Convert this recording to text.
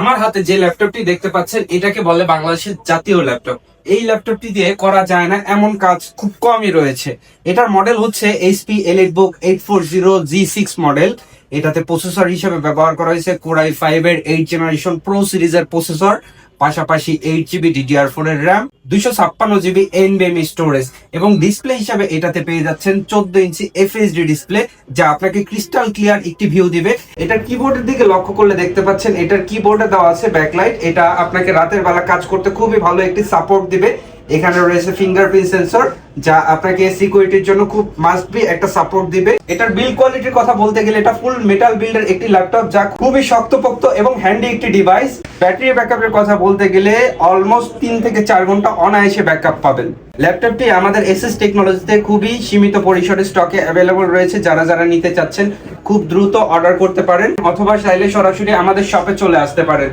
আমার হাতে যে ল্যাপটপটি দেখতে পাচ্ছেন এটাকে বলে বাংলাদেশের জাতীয় ল্যাপটপ। এই ল্যাপটপটি দিয়ে করা যায় না এমন কাজ খুব কমই রয়েছে। এটার মডেল হচ্ছে এইচপি এলিটবুক 840G6 মডেল। এটাতে প্রসেসর হিসেবে ব্যবহার করা হয়েছে Core i5 এর 8 জেনারেশন প্রো সিরিজের প্রসেসর, পাশাপাশি 8GB DDR4 এর র্যাম, 256GB NVMe স্টোরেজ এবং ডিসপ্লে হিসাবে এটাতে পেয়ে যাচ্ছেন 14 ইঞ্চি FHD ডিসপ্লে, যা আপনাকে ক্রিস্টাল ক্লিয়ার একটি ভিউ দিবে। এটার কিবোর্ডের দিকে লক্ষ্য করলে দেখতে পাচ্ছেন এটার কিবোর্ডে দেওয়া আছে ব্যাকলাইট। এটা আপনাকে রাতের বেলা কাজ করতে খুবই ভালো একটি সাপোর্ট দিবে। এখানে রয়েছে ফিঙ্গারপ্রিন্ট সেন্সর, যা আপনাকে সিকিউরিটির জন্য খুব মাস্ট বি একটা সাপোর্ট দিবে। এটার বিল্ড কোয়ালিটির কথা বলতে গেলে এটা ফুল মেটাল বিল্ডের একটি ল্যাপটপ, যা খুবই শক্তপোক্ত এবং হ্যান্ডি একটি ডিভাইস। ব্যাটারি ব্যাকআপের কথা বলতে গেলে অলমোস্ট 3 থেকে 4 ঘন্টা অনায়াসে ব্যাকআপ পাবেন। ল্যাপটপটি আমাদের এসএস টেকনোলজিতে খুবই সীমিত পরিসরে স্টকে অ্যাভেলেবল রয়েছে। যারা নিতে চাচ্ছেন খুব দ্রুত অর্ডার করতে পারেন, অথবা চাইলে সরাসরি আমাদের শপে চলে আসতে পারেন।